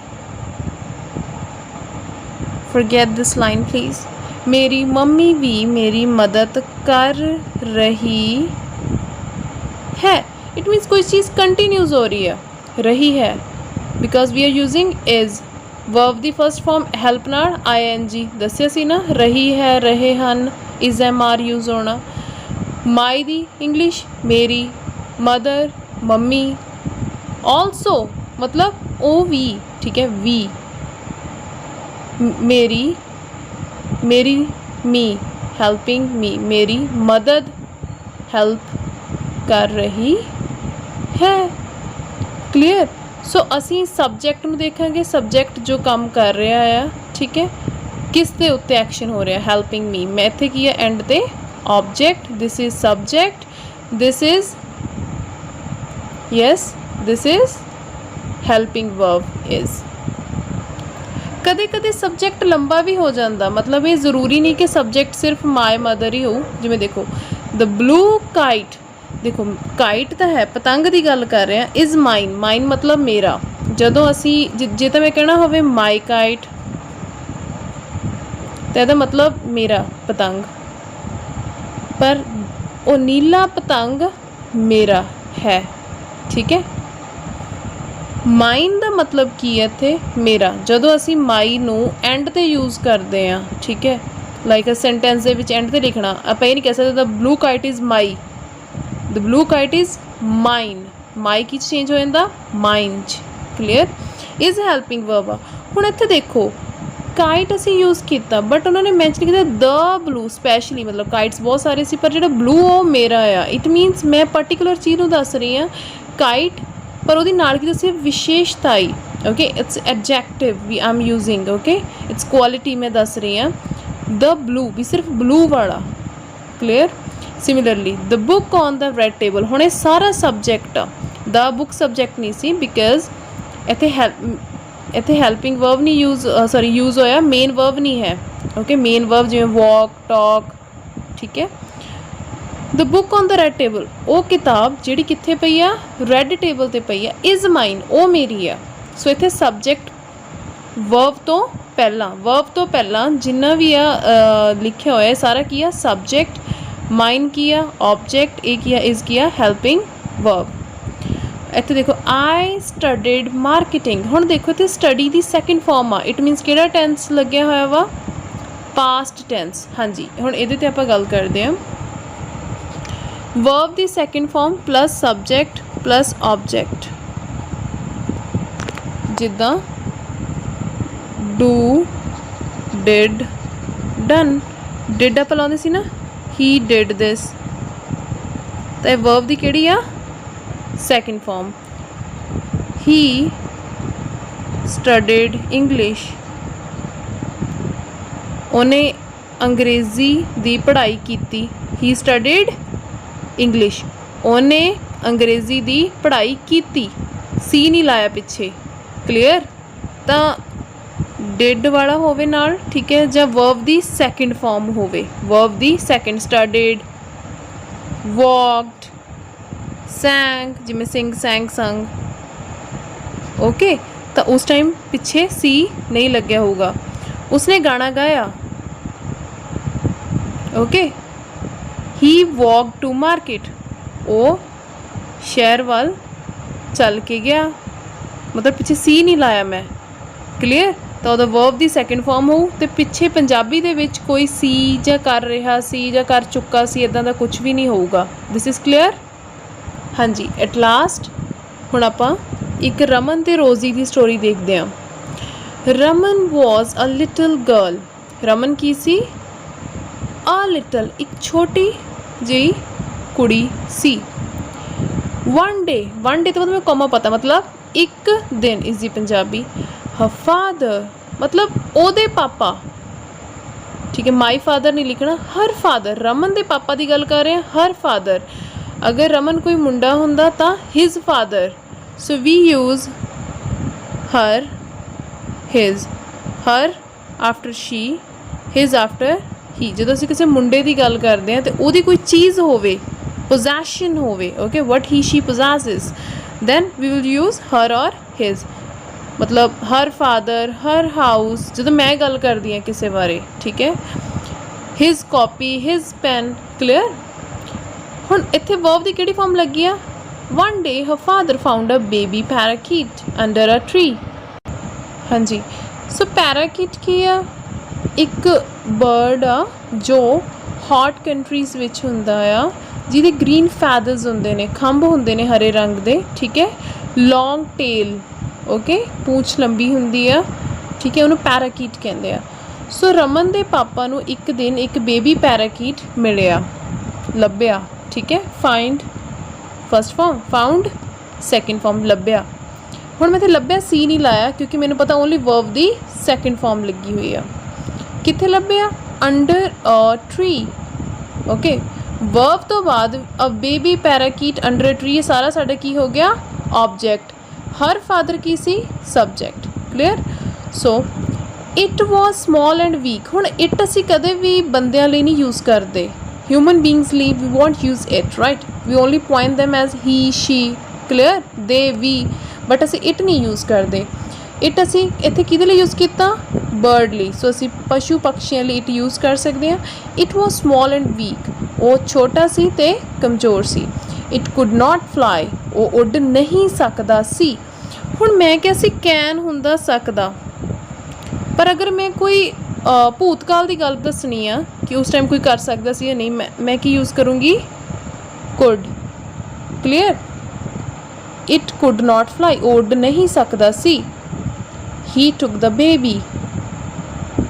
forget this line please ਮੇਰੀ ਮੰਮੀ ਵੀ ਮੇਰੀ ਮਦਦ ਕਰ ਰਹੀ ਹੈ it means ਕੋਈ ਚੀਜ਼ ਕੰਟੀਨਿਊਸ ਹੋ ਰਹੀ ਹੈ because we are using is verb the first farm help ਨਾਲ ing ਦੱਸਿਆ ਸੀ ਨਾ ਰਹੀ ਹੈ ਰਹੇ ਹਨ is mr यूज़ होना my ਦੀ ਇੰਗਲਿਸ਼ ਮੇਰੀ ਮਦਰ ਮੰਮੀ also मतलब ਉਹ ਵੀ ਠੀਕ ਹੈ ਵੀ ਮੇਰੀ ਮੀ ਹੈਲਪਿੰਗ ਮੀ ਮੇਰੀ ਮਦਦ ਹੈਲਪ ਕਰ ਰਹੀ ਹੈ ਕਲੀਅਰ ਸੋ ਅਸੀਂ ਸਬਜੈਕਟ ਨੂੰ ਦੇਖਾਂਗੇ ਸਬਜੈਕਟ ਜੋ ਕੰਮ ਕਰ ਰਿਹਾ ਆ ਠੀਕ ਹੈ ਕਿਸ ਦੇ ਉੱਤੇ ਐਕਸ਼ਨ ਹੋ ਰਿਹਾ ਹੈਲਪਿੰਗ ਮੀ ਮੈਂ ਇੱਥੇ ਕੀ ਹੈ ਐਂਡ ਤੇ object this is subject this is yes this is helping verb is ਕਦੇ ਕਦੇ ਸਬਜੈਕਟ ਲੰਬਾ ਵੀ ਹੋ ਜਾਂਦਾ ਮਤਲਬ ਇਹ ਜ਼ਰੂਰੀ ਨਹੀਂ ਕਿ ਸਬਜੈਕਟ ਸਿਰਫ ਮਾਈ ਮਦਰ ਹੀ ਹੋ ਜਿਵੇਂ ਦੇਖੋ ਦ ਬਲੂ ਕਾਈਟ ਦੇਖੋ ਕਾਈਟ ਤਾਂ ਹੈ ਪਤੰਗ ਦੀ ਗੱਲ ਕਰ ਰਹੇ ਹਾਂ ਇਜ਼ ਮਾਈਨ ਮਤਲਬ ਮੇਰਾ ਜਦੋਂ ਅਸੀਂ ਜੇ ਤਾਂ ਮੈਂ ਕਹਿਣਾ ਹੋਵੇ ਮਾਈ ਕਾਈਟ ਤਾਂ ਇਹਦਾ ਮਤਲਬ ਮੇਰਾ ਪਤੰਗ ਪਰ ਉਹ ਨੀਲਾ ਪਤੰਗ ਮੇਰਾ ਹੈ ਠੀਕ ਹੈ ਮਾਈਨ ਦਾ ਮਤਲਬ ਕੀ ਹੈ ਇੱਥੇ ਮੇਰਾ ਜਦੋਂ ਅਸੀਂ ਮਾਈ ਨੂੰ ਐਂਡ ਤੇ ਯੂਜ਼ ਕਰਦੇ ਹਾਂ ਠੀਕ ਹੈ ਲਾਈਕ ਅ ਸੈਂਟੈਂਸ ਦੇ ਵਿੱਚ ਐਂਡ ਤੇ ਲਿਖਣਾ ਆਪਾਂ ਇਹ ਨਹੀਂ ਕਹਿ ਸਕਦੇ the blue kite is my the blue kite is mine my ਕੀ ਚੇਂਜ ਹੋ ਜਾਂਦਾ ਮਾਈਨ 'ਚ ਕਲੀਅਰ ਇਜ਼ ਹੈਲਪਿੰਗ ਵਰਬ ਆ ਹੁਣ ਇੱਥੇ ਦੇਖੋ ਕਾਈਟ ਅਸੀਂ ਯੂਜ਼ ਕੀਤਾ ਬਟ ਉਹਨਾਂ ਨੇ ਮੈਂਸ਼ਨ ਕੀਤਾ ਦ ਬਲੂ ਸਪੈਸ਼ਲੀ ਮਤਲਬ ਕਾਈਟਸ ਬਹੁਤ ਸਾਰੇ ਸੀ ਪਰ ਜਿਹੜਾ ਬਲੂ ਉਹ ਮੇਰਾ ਆ ਇਟ ਮੀਨਸ ਮੈਂ ਪਰਟੀਕੂਲਰ ਚੀਜ਼ ਨੂੰ ਦੱਸ ਰਹੀ ਹਾਂ ਕਾਈਟ ਪਰ ਉਹਦੀ ਨਾਲ ਕੀ ਦੱਸਿਆ ਵਿਸ਼ੇਸ਼ਤਾਈ ਓਕੇ ਇਟਸ ਐਡਜੈਕਟਿਵ ਵੀ ਆਮ ਯੂਜ਼ਿੰਗ ਓਕੇ ਇਟਸ ਕੁਆਲਿਟੀ ਮੈਂ ਦੱਸ ਰਹੀ ਹਾਂ ਦ ਬਲੂ ਵੀ ਸਿਰਫ ਬਲੂ ਵਾਲਾ clear similarly the book on the red table ਹੁਣ ਇਹ ਸਾਰਾ ਸਬਜੈਕਟ द बुक सबजैक्ट नहीं सी बिकॉज इत्थे हैल्पिंग वर्ब नहीं यूज़ होया, मेन वर्ब नहीं है। ओके, मेन वर्ब जिवें वॉक, टॉक, ठीक है। The book on the red table, वो किताब जिहड़ी कित्थे पई आ, रैड टेबल ते पई आ। इज़ माइन, वो मेरी आ। सो इत्थे सबजैक्ट वर्ब तो पहला जिन्ना भी आ लिखिया होया सारा की आ सबजैक्ट, माइन की आ ऑब्जैक्ट, ए की आ इज़ की आ हैल्पिंग वर्ब। इत्थे देखो आई स्टडीड मार्केटिंग। हुण देखो इत्थे स्टडी दी सैकेंड फॉर्म आ, इट मीनस किहड़ा टेंस लग्या होया वा, पास्ट टेंस। हाँ जी, हुण इहदे ते आपां गल करदे हां। वर्ब दी second form plus subject plus object, जिद्दां डू, डिड, डन। डिड आपां लाउंदे सी ना, ही डिड दिस, ते वर्ब दी किहड़ी आ, second form. He studied English, उन्हें अंग्रेज़ी दी पढ़ाई कीती। ही स्टडीड इंग्लिश, उन्हें अंग्रेज़ी दी पढ़ाई कीती, सी नहीं लाया पिछे। क्लीयर? तो डिड वाला होवे नाल, ठीक है, जब वर्ब दी सैकेंड फॉर्म होवे, वर्ब दी सैकेंड, स्टडीड, वॉकड, सैंग, जिमें सिंग, सैंग, संग। ओके, तो उस टाइम पिछे सी नहीं लग्या होगा। उसने गाना गाया। Okay, he walk to market, वो शहर वाल चल के गया, मतलब पिछे सी नहीं लाया मैं। क्लीयर? तो वह वर्ब दी सैकेंड फॉर्म हो, तो पिछे पंजाबी दे विच कोई सी जा कर रहा सी जा कर चुका सी, इदां दा कुछ भी नहीं होऊगा। This is clear? हाँ जी। एट लास्ट हुण आपां एक रमन ते रोज़ी दी स्टोरी देखते हैं। Raman was a little girl. Raman की सी? अ लिटल, एक छोटी जी कुड़ी सी। वन डे तो मतलब मैं कॉमा पता, मतलब एक दिन is the Punjabi. Her father मतलब ओदे पापा, ठीक है, माई फादर नहीं लिखना, हर फादर। रमन दे पापा की गल कर रहे हैं, हर फादर। अगर रमन कोई मुंडा हुंदा तां his father, so we use her, his, her after she, his after he. जो असीं किसी मुंडे की गल करते हैं तो उहदी कोई चीज़ होवे, पोजैशन होवे, okay, what he she possesses, then we will use her और हिज। मतलब हर फादर, हर हाउस, जो मैं गल करदी हाँ किसी बारे, ठीक है, his copy, his pen. Clear? हुण इत्थे वर्ब दी किहड़ी फॉर्म लगी आ? One day her father found a baby parakeet under a tree. हाँ जी। सो पैराकीट की आ? एक बर्ड आ जो हॉट कंट्रीज़ विच हुंदा आ, जिहदे ग्रीन फैदर्स हुंदे ने, खंभ हुंदे ने हरे रंग दे, ठीक है, लॉन्ग टेल, ओके, पूछ लंबी हुंदी आ, ठीक है, उन्होंने पैराकीट कहते हैं। सो रमन दे पापा नूं एक दिन एक बेबी पैराकीट मिलिया, लभ्या, ठीक है। Find first form, found second form, लभ्या। हुण मैं इत्थे लभ्या सी नहीं लाया क्योंकि मैंने पता ओनली वर्ब दी सैकेंड फॉर्म लगी हुई आ। कित्थे लभ्या? Under a tree. Okay, verb तो बाद a baby parakeet under a tree, ये सारा साडा की हो गया? ऑब्जैक्ट। हर फादर की सी? Subject. Clear? So it was small and weak. हुण इट असी कदे भी बंदियां लई नहीं यूज़ करते, ह्यूमन बींग्स ली we won't use it, right, we only point them as he, she. Clear? They, we, but असी इट नहीं यूज़ करते। इट असी इत्थे किहदे लई यूज़ किया? बर्ड लई। सो असी पशु पक्षियों लिए इट यूज़ कर सकते हैं। It was small and weak, वो छोटा सी ते कमज़ोर सी। इट कुड नॉट फ्लाई, वो उड़ नहीं सकता सी। हुण मैं क्या सी कैन हुंदा सकदा, पर अगर मैं कोई भूतकाल की गल दसनी आ कि उस टाइम कोई कर सकता सी या नहीं, मैं की यूज़ करूँगी? Could. Clear? It could not fly, उड़ नहीं सकता सी। He took the baby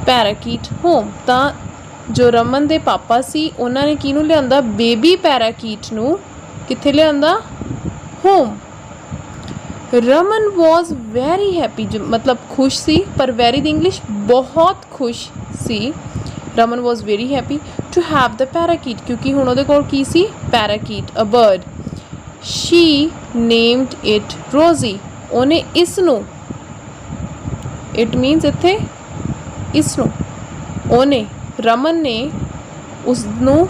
parakeet home, तां जो रमन दे पापा सी उन्होंने किनू लियांदा? बेबी पैराकीट नू कित्थे लियांदा? Home. Raman was very happy, मतलब खुश सी, पर वैरी द इंग्लिश बहुत खुश सी। Raman was very happy to have the parakeet, क्योंकि हुण उहदे कोल की सी? Parakeet, a bird. she named it Rosie. ਉਹਨੇ ਇਸ ਨੂੰ, it means ਇੱਥੇ ਇਸ ਨੂੰ, ਉਹਨੇ ਰਮਨ ਨੇ ਉਸ ਨੂੰ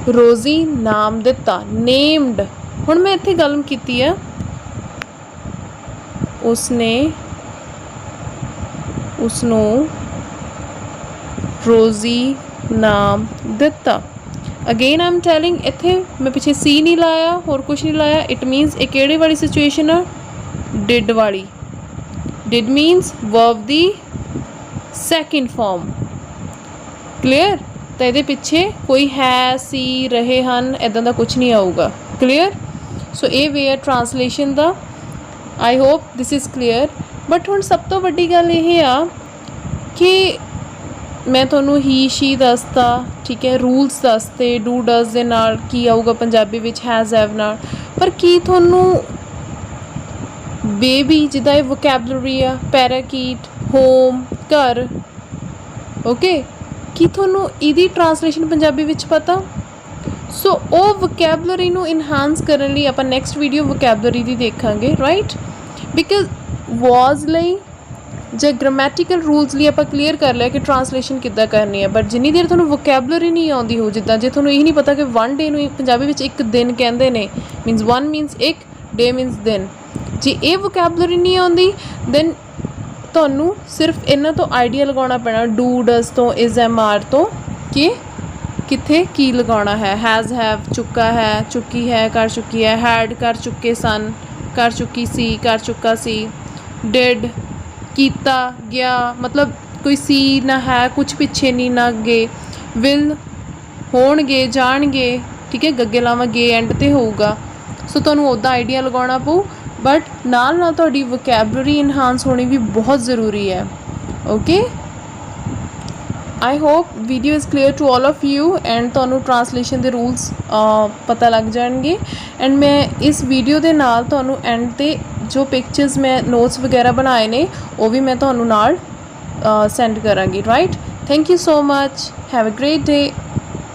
ਰੋਜ਼ੀ ਨਾਮ ਦਿੱਤਾ, ਨੇਮਡ। ਹੁਣ ਮੈਂ ਇੱਥੇ ਗੱਲ ਕੀਤੀ ਆ, ਉਸਨੇ ਉਸਨੂੰ ਰੋਜ਼ੀ ਨਾਮ ਦਿੱਤਾ। ਅਗੇਨ ਆਈ ਐਮ ਟੈਲਿੰਗ, ਇੱਥੇ ਮੈਂ ਪਿੱਛੇ ਸੀ ਨਹੀਂ ਲਾਇਆ, ਹੋਰ ਕੁਛ ਨਹੀਂ ਲਾਇਆ। ਇਟ ਮੀਨਸ ਇਹ ਕਿਹੜੇ ਵਾਲੀ ਸਿਚੁਏਸ਼ਨ ਆ, ਡਿਡ ਵਾਲੀ। Did means verb the second farm. Clear? ਤਾਂ ਇਹਦੇ ਪਿੱਛੇ ਕੋਈ ਹੈ, ਸੀ, ਰਹੇ ਹਨ, ਇੱਦਾਂ ਦਾ ਕੁਛ ਨਹੀਂ ਆਊਗਾ। ਕਲੀਅਰ? ਸੋ ਇਹ ਵੇ ਹੈ translation the. I hope this is clear. But ਹੁਣ ਸਭ ਤੋਂ ਵੱਡੀ ਗੱਲ ਇਹ ਆ ਕਿ ਮੈਂ ਤੁਹਾਨੂੰ ਹੀ, ਸ਼ੀ ਦੱਸਤਾ, ਠੀਕ ਹੈ, ਰੂਲਸ ਦੱਸਤੇ, ਡੂ ਡਜ਼ ਦੇ ਨਾਲ ਕੀ ਆਊਗਾ ਪੰਜਾਬੀ ਵਿੱਚ, ਹੈਜ਼, ਹੈਵ ਨਾਲ। ਪਰ ਕੀ ਤੁਹਾਨੂੰ ਬੇਬੀ, ਜਿੱਦਾਂ ਇਹ ਵੋਕੈਬਲਰੀ ਆ, ਪੈਰਾਕੀਟ, ਹੋਮ, ਘਰ, ਓਕੇ, ਕੀ ਤੁਹਾਨੂੰ ਇਹਦੀ ਟਰਾਂਸਲੇਸ਼ਨ ਪੰਜਾਬੀ ਵਿੱਚ ਪਤਾ? ਸੋ ਉਹ ਵੋਕੈਬਲਰੀ ਨੂੰ ਇਨਹਾਂਸ ਕਰਨ ਲਈ ਆਪਾਂ ਨੈਕਸਟ ਵੀਡੀਓ ਵੋਕੈਬਲਰੀ ਦੀ ਦੇਖਾਂਗੇ, ਰਾਈਟ? ਬਿਕਾਜ਼ ਵਾਜ਼ ਲਈ ਜਾਂ ਗ੍ਰਾਮੈਟੀਕਲ ਰੂਲਸ ਲਈ ਆਪਾਂ ਕਲੀਅਰ ਕਰ ਲਿਆ ਕਿ ਟਰਾਂਸਲੇਸ਼ਨ ਕਿੱਦਾਂ ਕਰਨੀ ਹੈ। ਬਟ ਜਿੰਨੀ ਦੇਰ ਤੁਹਾਨੂੰ ਵੋਕੈਬਲਰੀ ਨਹੀਂ ਆਉਂਦੀ ਹੋ, ਜਿੱਦਾਂ ਜੇ ਤੁਹਾਨੂੰ ਇਹ ਨਹੀਂ ਪਤਾ ਕਿ 1 ਡੇ ਨੂੰ ਪੰਜਾਬੀ ਵਿੱਚ ਇੱਕ ਦਿਨ ਕਹਿੰਦੇ ਨੇ, ਮੀਨਸ 1 ਮੀਨਸ ਇੱਕ, ਡੇ ਮੀਨਸ ਦਿਨ, ਜੇ ਇਹ ਵੋਕੈਬਲਰੀ ਨਹੀਂ ਆਉਂਦੀ ਦੈਨ ਤੁਹਾਨੂੰ ਸਿਰਫ ਇਹਨਾਂ ਤੋਂ ਆਈਡੀਆ ਲਗਾਉਣਾ ਪੈਣਾ, ਡੂ ਡਜ਼ ਤੋਂ, ਇਜ਼, ਐਮ, ਆਰ ਤੋਂ, ਕਿ ਕਿੱਥੇ ਕੀ ਲਗਾਉਣਾ ਹੈ। ਹੈਜ਼, ਹੈਵ, ਚੁੱਕਾ ਹੈ, ਚੁੱਕੀ ਹੈ, ਕਰ ਚੁੱਕੀ ਹੈ, ਹੈਡ, ਕਰ ਚੁੱਕੇ ਸਨ, ਕਰ ਚੁੱਕੀ ਸੀ, ਕਰ ਚੁੱਕਾ ਸੀ, ਡਿਡ, ਕੀਤਾ, ਗਿਆ, ਮਤਲਬ ਕੋਈ ਸੀ ਨਾ ਹੈ, ਕੁਛ ਪਿੱਛੇ ਨਹੀਂ ਨਾ ਅੱਗੇ, ਵਿਲ, ਹੋਣਗੇ, ਜਾਣਗੇ, ਠੀਕ ਹੈ, ਗੱਗੇ ਲਾਵਾਂਗੇ, ਐਂਡ 'ਤੇ ਹੋਊਗਾ। ਸੋ ਤੁਹਾਨੂੰ ਉੱਦਾਂ ਆਈਡੀਆ ਲਗਾਉਣਾ ਪਊ, ਬਟ ਨਾਲ ਨਾਲ ਤੁਹਾਡੀ ਵੋਕੈਬਲਰੀ ਇਨਹਾਂਸ ਹੋਣੀ ਵੀ ਬਹੁਤ ਜ਼ਰੂਰੀ ਹੈ। Okay, I hope video is clear to all of you and ਤੁਹਾਨੂੰ ਟਰਾਂਸਲੇਸ਼ਨ ਦੇ ਰੂਲਸ ਪਤਾ ਲੱਗ ਜਾਣਗੇ। ਐਂਡ ਮੈਂ ਇਸ ਵੀਡੀਓ ਦੇ ਨਾਲ ਤੁਹਾਨੂੰ ਐਂਡ 'ਤੇ ਜੋ ਪਿਕਚਰਸ ਮੈਂ ਨੋਟਸ ਵਗੈਰਾ ਬਣਾਏ ਨੇ ਉਹ ਵੀ ਮੈਂ ਤੁਹਾਨੂੰ ਨਾਲ ਸੈਂਡ ਕਰਾਂਗੀ, right? Thank you so much, have a great day.